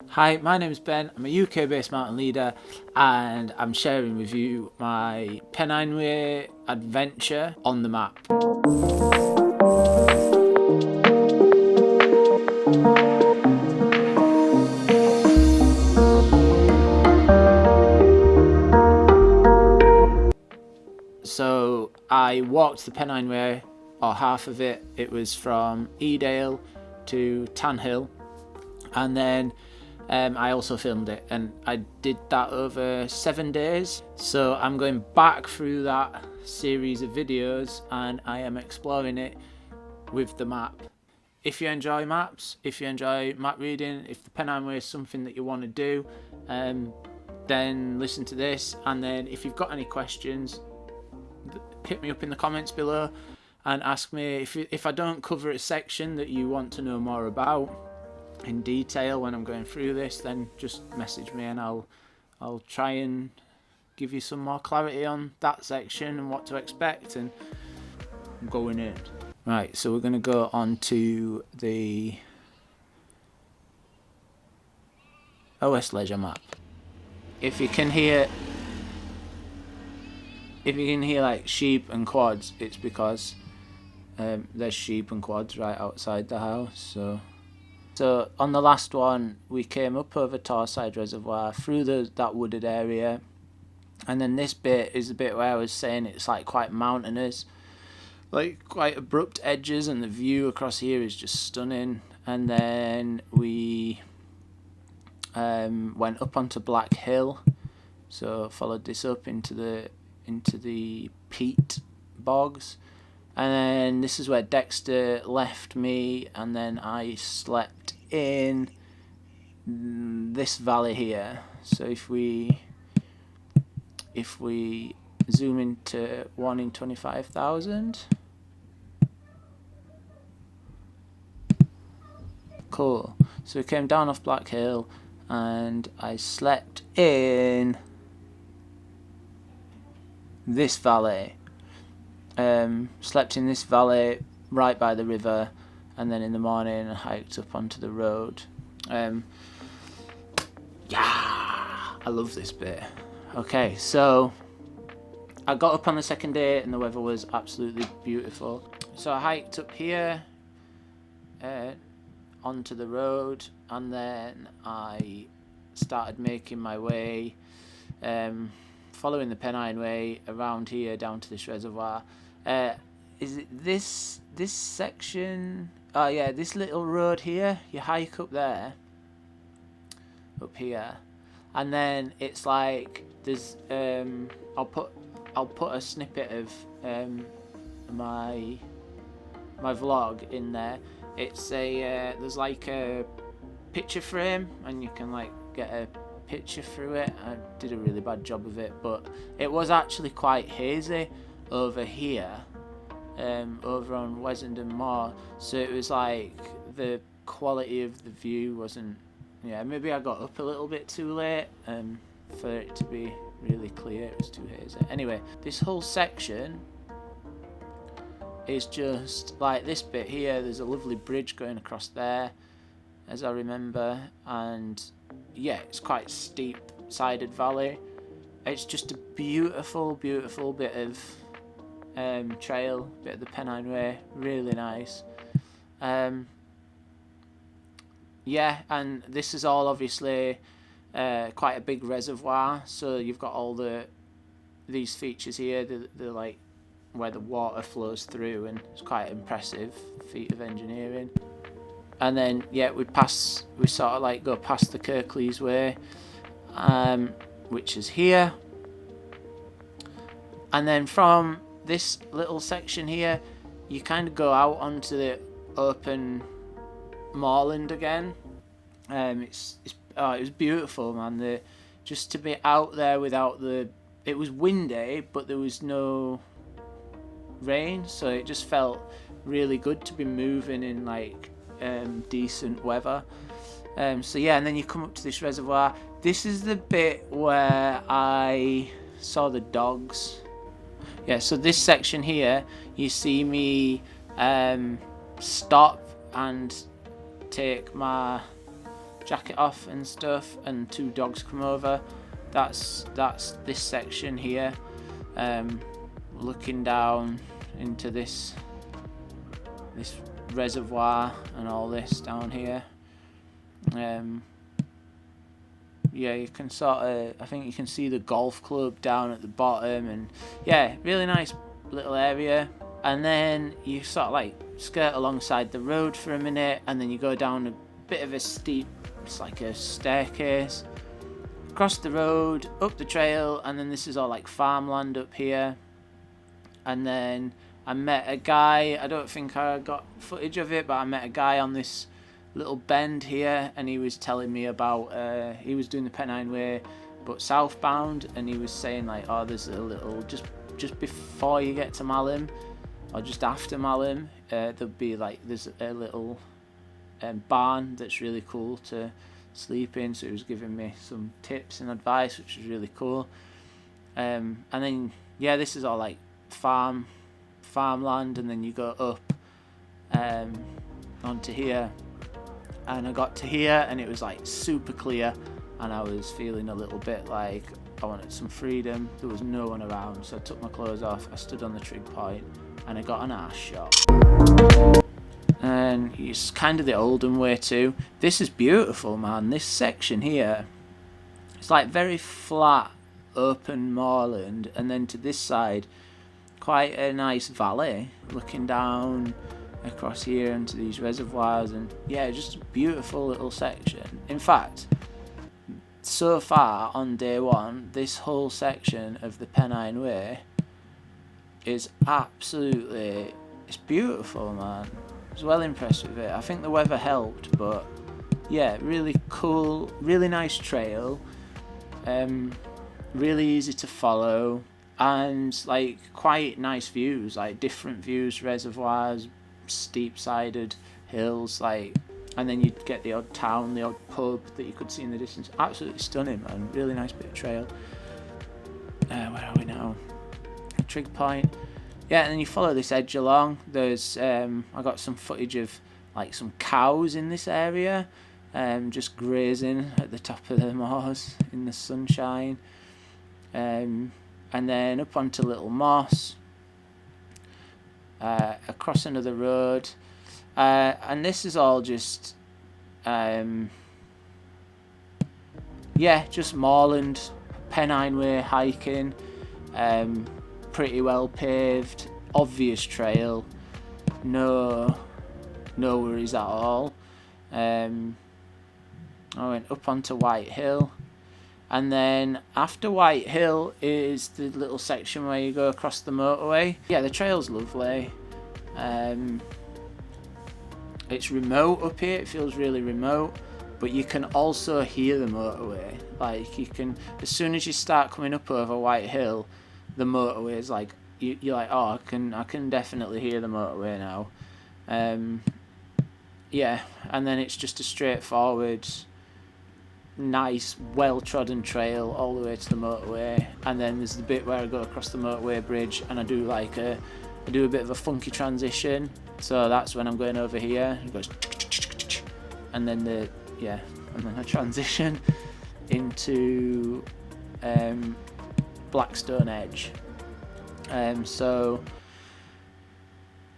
Hi, my name is Ben. I'm a UK based mountain leader and I'm sharing with you my Pennine Way adventure on the map. So I walked the Pennine Way, or half of it. It was from Edale to Tanhill, and then I also filmed it, and I did that over 7 days. So I'm going back through that series of videos and I am exploring it with the map. If you enjoy maps, if you enjoy map reading, if the Pennine Way is something that you want to do, then listen to this. And then if you've got any questions, hit me up in the comments below and ask me if I don't cover a section that you want to know more about in detail when I'm going through this, then just message me and I'll try and give you some more clarity on that section and what to expect and going in. Right, so we're going to go on to the OS Leisure map. If you can hear like sheep and quads, it's because there's sheep and quads right outside the house. So on the last one, we came up over Torside Reservoir through that wooded area, and then this bit is the bit where I was saying it's like quite mountainous, like quite abrupt edges, and the view across here is just stunning. And then we went up onto Black Hill, so followed this up into the peat bogs. And then this is where Dexter left me, and then I slept in this valley here. So if we zoom into 1 in 25,000, cool. So we came down off Black Hill, and I slept in this valley. Slept in this valley right by the river, and then in the morning I hiked up onto the road. Yeah, I love this bit. Okay, so I got up on the second day and the weather was absolutely beautiful. So I hiked up here onto the road, and then I started making my way following the Pennine Way around here down to this reservoir. Is it this section? Oh yeah, this little road here. You hike up there, up here, and then it's like there's I'll put a snippet of my vlog in there. It's there's like a picture frame, and you can like get a picture through it. I did a really bad job of it, but it was actually quite hazy over here, over on Wessenden Moor, so it was like the quality of the view wasn't, yeah, maybe I got up a little bit too late for it to be really clear. It was too hazy. Anyway, this whole section is just like this bit here. There's a lovely bridge going across there, as I remember, and yeah, it's quite steep sided valley. It's just a beautiful bit of trail, bit of the Pennine Way, really nice. Yeah, and this is all obviously quite a big reservoir, so you've got all these features here, the like where the water flows through, and it's quite impressive feat of engineering. And then yeah, we sort of like go past the Kirklees Way, which is here, and then from this little section here you kind of go out onto the open moorland again. It was beautiful, man. Just to be out there without it was windy, but there was no rain, so it just felt really good to be moving in like decent weather. So yeah, and then you come up to this reservoir. This is the bit where I saw the dogs. Yeah, so this section here, you see me stop and take my jacket off and stuff, and 2 dogs come over. That's this section here, looking down into this reservoir and all this down here. Yeah, you can sort of, I think you can see the golf club down at the bottom, and yeah, really nice little area. And then you sort of like skirt alongside the road for a minute, and then you go down a bit of a steep, it's like a staircase, across the road, up the trail, and then this is all like farmland up here. And then I met a guy, I don't think I got footage of it, but I met a guy on this little bend here, and he was telling me about, he was doing the Pennine Way but southbound, and he was saying like, oh, there's a little, just before you get to Malham, or just after Malham, there'll be like, there's a little barn that's really cool to sleep in. So he was giving me some tips and advice, which was really cool. And then yeah, this is all like farmland, and then you go up onto here, and I got to here and it was like super clear, and I was feeling a little bit like I wanted some freedom. There was no one around, so I took my clothes off, I stood on the trig point, and I got an arse shot. And it's kind of the Oldham way too. This is beautiful, man. This section here, it's like very flat open moorland, and then to this side quite a nice valley looking down across here into these reservoirs. And yeah, just a beautiful little section. In fact, so far on day one, this whole section of the Pennine Way is absolutely, it's beautiful, man. I was well impressed with it. I think the weather helped, but yeah, really cool, really nice trail, really easy to follow, and like quite nice views, like different views, reservoirs, steep sided hills, like, and then you'd get the odd town, the odd pub that you could see in the distance. Absolutely stunning, man. Really nice bit of trail. Where are we now? Trig point. Yeah, and then you follow this edge along. There's I got some footage of like some cows in this area, just grazing at the top of the moors in the sunshine. And then up onto Little Moss, across another road, and this is all just yeah, just moorland, Pennine Way hiking, pretty well paved, obvious trail, no worries at all. I went up onto White Hill, and then after White Hill is the little section where you go across the motorway. Yeah, the trail's lovely. It's remote up here, it feels really remote, but you can also hear the motorway. Like, you can, as soon as you start coming up over White Hill, the motorway is like, you're like, oh, I can definitely hear the motorway now. Yeah, and then it's just a straightforward, nice, well-trodden trail all the way to the motorway. And then there's the bit where I go across the motorway bridge, and I do a bit of a funky transition. So that's when I'm going over here. It goes, and then I transition into Blackstone Edge. So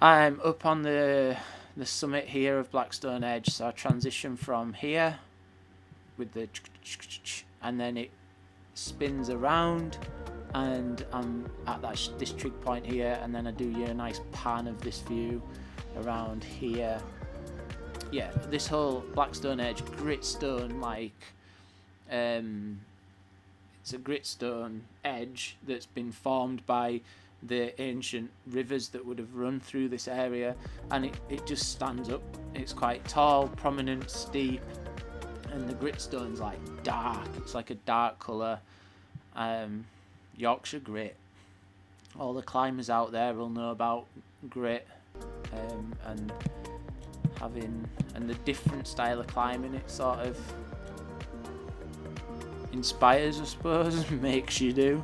I'm up on the summit here of Blackstone Edge, so I transition from here with the, and then it spins around, and I'm at this trig point here, and then I do a nice pan of this view around here. Yeah, this whole Blackstone Edge, gritstone, like, it's a gritstone edge that's been formed by the ancient rivers that would have run through this area, and it just stands up. It's quite tall, prominent, steep, and the gritstone's like dark. It's like a dark colour, Yorkshire grit. All the climbers out there will know about grit, and the different style of climbing it sort of inspires, I suppose, makes you do.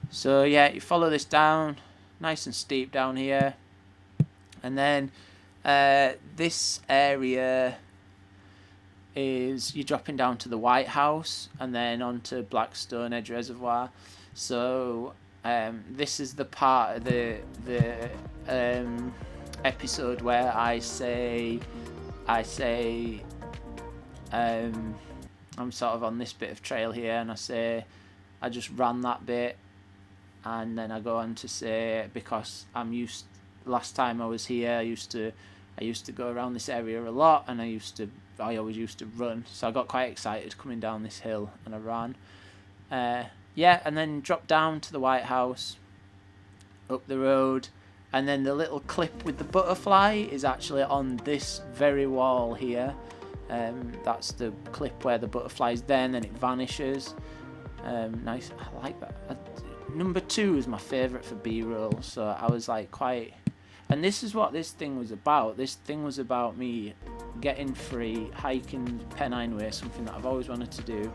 So yeah, you follow this down, nice and steep down here, and then this area is you're dropping down to the White House and then onto Blackstone Edge Reservoir. So this is the part of the episode where I say I'm sort of on this bit of trail here, and I say I just ran that bit, and then I go on to say, because last time I was here, I used to go around this area a lot, and I always used to run, so I got quite excited coming down this hill, and I ran. And then dropped down to the White House, up the road, and then the little clip with the butterfly is actually on this very wall here. That's the clip where the butterfly's there, and then it vanishes. Nice, I like that. Number 2 is my favourite for B-roll, so I was like quite... And this is what this thing was about. This thing was about me getting free, hiking Pennine Way, something that I've always wanted to do,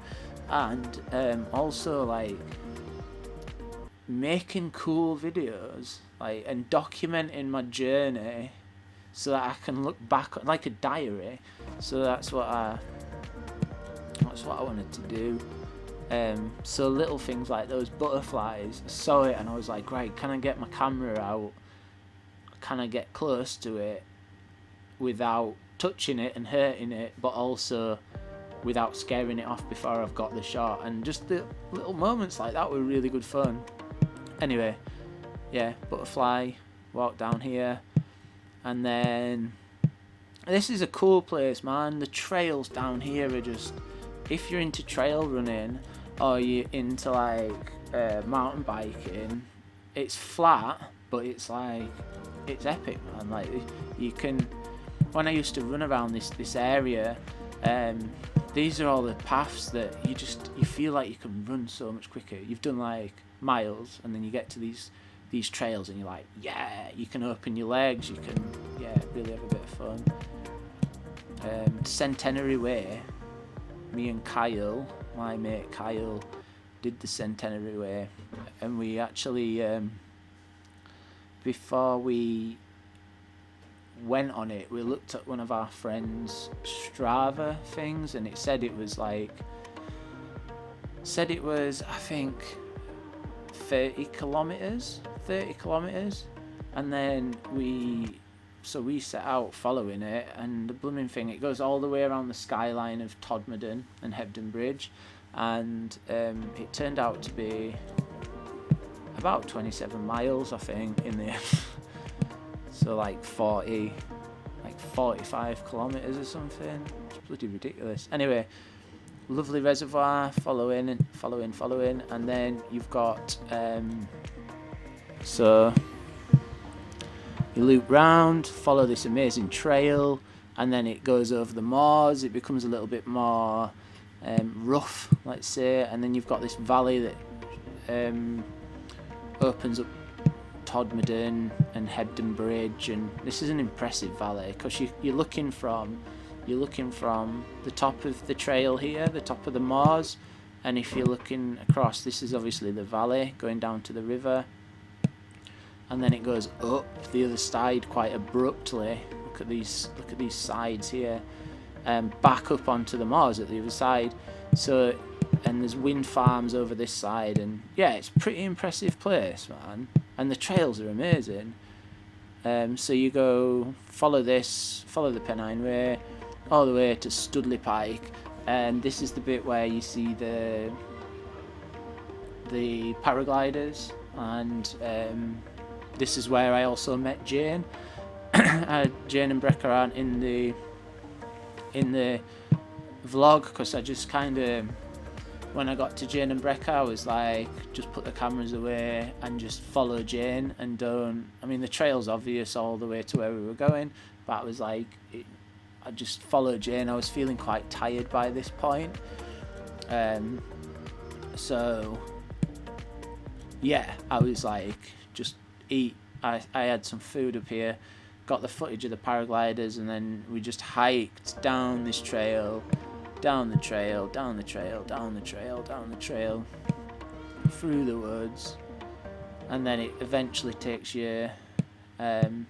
and also like making cool videos, like, and documenting my journey so that I can look back like a diary. So that's what I wanted to do. So little things like those butterflies, I saw it and I was like, right, can I get my camera out? Can I get close to it without touching it and hurting it, but also without scaring it off before I've got the shot? And just the little moments like that were really good fun. Anyway, yeah, butterfly, walk down here, and then this is a cool place, man. The trails down here are just, if you're into trail running or you're into like mountain biking, it's flat, but it's like, it's epic, man. Like, you can, when I used to run around this area, these are all the paths that you feel like you can run so much quicker. You've done like miles, and then you get to these trails and you're like, yeah, you can open your legs, you can, yeah, really have a bit of fun. Centenary Way, me and Kyle, my mate Kyle, did the Centenary Way, and we actually before we went on it, we looked at one of our friends' Strava things, and it said it was I think 30 kilometers, and then we set out following it, and the blooming thing, it goes all the way around the skyline of Todmorden and Hebden Bridge, and it turned out to be about 27 miles, I think, in the end. So like 45 kilometers or something. It's bloody ridiculous. Anyway, lovely reservoir, following, and then you've got so you loop round, follow this amazing trail, and then it goes over the moors. It becomes a little bit more rough, let's say, and then you've got this valley that opens up Todmorden and Hebden Bridge, and this is an impressive valley because you're looking from the top of the trail here, the top of the moors, and if you're looking across, this is obviously the valley going down to the river, and then it goes up the other side quite abruptly. Look at these sides here, back up onto the moors at the other side. So, and there's wind farms over this side, and yeah, it's a pretty impressive place, man. And the trails are amazing. So you go follow the Pennine Way all the way to Studley Pike, and this is the bit where you see the paragliders, and this is where I also met Jane. Jane and Brecca aren't in the vlog because I just kind of, when I got to Jane and Brecca, I was like, just put the cameras away and just follow Jane, and the trail's obvious all the way to where we were going, but I was like, I just followed Jane. I was feeling quite tired by this point, so yeah, I was like, just eat. I had some food up here, got the footage of the paragliders, and then we just hiked down this trail, down the trail, through the woods, and then it eventually takes you down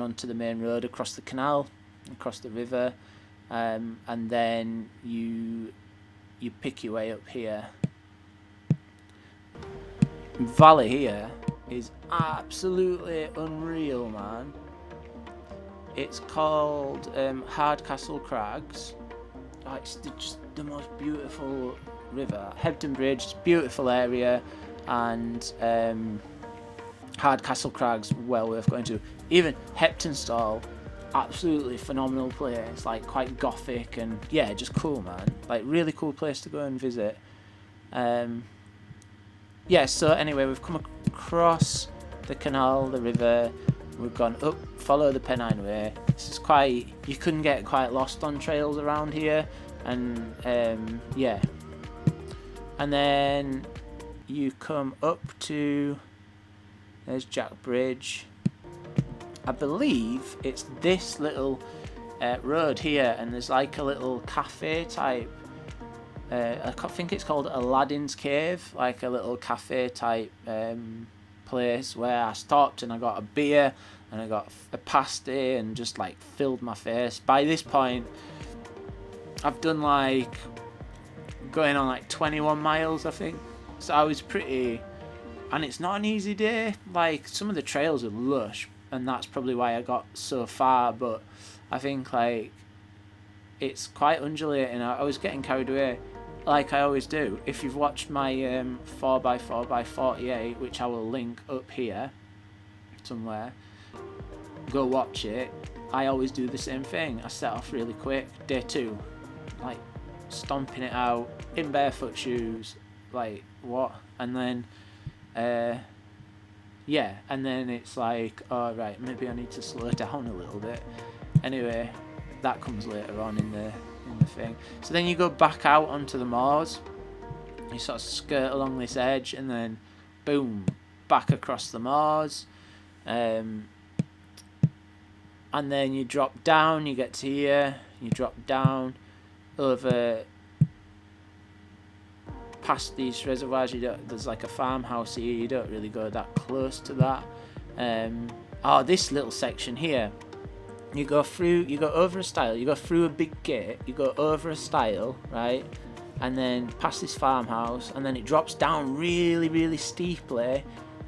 onto the main road, across the canal, across the river, and then you pick your way up here. Valley here is absolutely unreal, man. It's called Hardcastle Crags. Oh, it's just the most beautiful river. Hebden Bridge, beautiful area, and Hardcastle Crags, well worth going to. Even Heptonstall, absolutely phenomenal place, like quite gothic and yeah, just cool, man. Like really cool place to go and visit. Yeah, so anyway, we've come across the canal, the river, we've gone up, follow the Pennine Way. This is quite, you couldn't get quite lost on trails around here, and yeah. And then you come up to, there's Jack Bridge. I believe it's this little road here, and there's like a little cafe type. I think it's called Aladdin's Cave, like a little cafe type place where I stopped and I got a beer and I got a pasty and just like filled my face. By this point, I've done like going on like 21 miles, I think. So I was pretty, and it's not an easy day. Like some of the trails are lush, and that's probably why I got so far. But I think like it's quite undulating. I was getting carried away, like I always do. If you've watched my 4x4x48, which I will link up here somewhere, go watch it. I always do the same thing. I set off really quick. Day 2, like stomping it out in barefoot shoes, like what? And then yeah, and then it's like, oh right, maybe I need to slow down a little bit. Anyway, that comes later on in the thing. So then you go back out onto the moors, you sort of skirt along this edge, and then boom, back across the moors, and then you drop down, you get to here, you drop down over past these reservoirs. There's like a farmhouse here, you don't really go that close to that. This little section here, you go over a stile, you go through a big gate, you go over a stile, right, and then past this farmhouse, and then it drops down really, really steeply,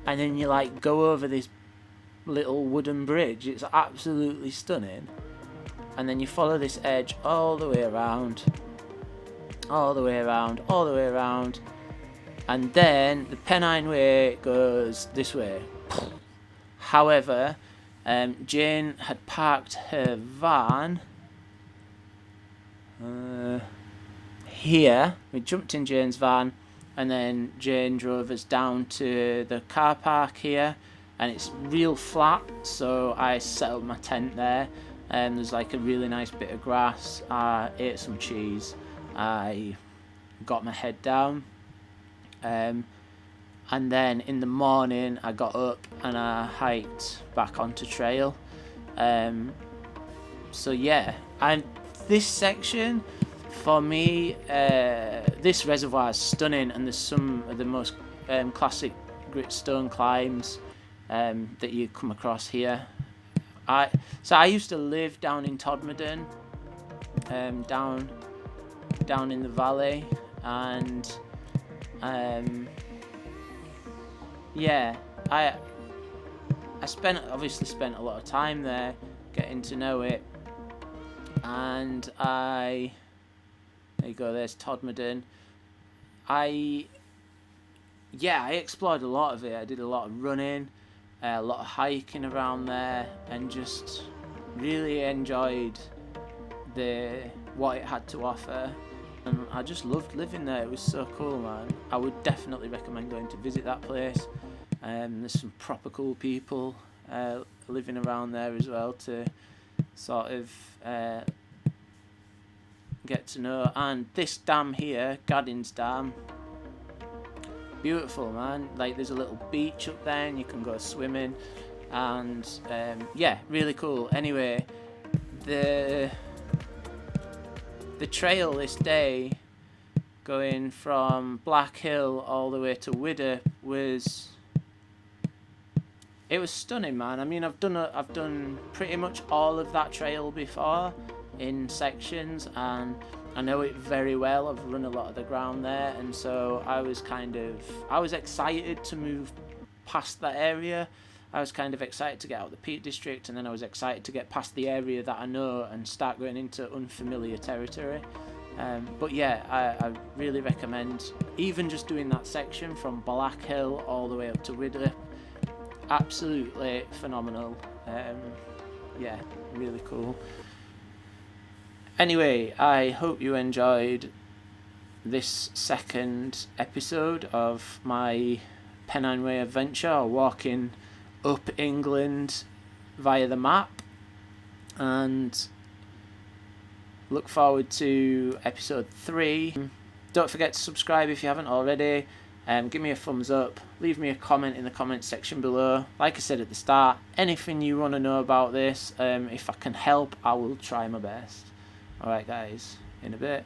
and then you like go over this little wooden bridge. It's absolutely stunning. And then you follow this edge all the way around, and then the Pennine Way goes this way. However, Jane had parked her van here. We jumped in Jane's van, and then Jane drove us down to the car park here, and it's real flat, so I set up my tent there, and there's like a really nice bit of grass. I ate some cheese, I got my head down, and then in the morning I got up and I hiked back onto trail. So yeah, and this section for me, this reservoir is stunning, and there's some of the most classic gritstone climbs that you come across here. I used to live down in Todmorden, down in the valley, and yeah, I obviously spent a lot of time there getting to know it, and there you go, there's Todmorden. I explored a lot of it. I did a lot of running, a lot of hiking around there, and just really enjoyed what it had to offer. And I just loved living there. It was so cool, man. I would definitely recommend going to visit that place. There's some proper cool people living around there as well to sort of get to know. And this dam here, Gaddin's Dam, beautiful, man. Like there's a little beach up there and you can go swimming, and yeah, really cool. Anyway, the trail this day going from Black Hill all the way to Widdop was stunning, man. I mean, I've done pretty much all of that trail before, in sections, and I know it very well. I've run a lot of the ground there, and so I was excited to move past that area. I was kind of excited to get out of the Peak District, and then I was excited to get past the area that I know and start going into unfamiliar territory. But yeah, I really recommend even just doing that section from Black Hill all the way up to Widdop. Absolutely phenomenal. Yeah, really cool. Anyway, I hope you enjoyed this second episode of my Pennine Way adventure, or walking up England via the map, and look forward to episode 3. Don't forget to subscribe if you haven't already. Give me a thumbs up, leave me a comment in the comments section below. Like I said at the start, anything you want to know about this, if I can help, I will try my best. Alright guys, in a bit.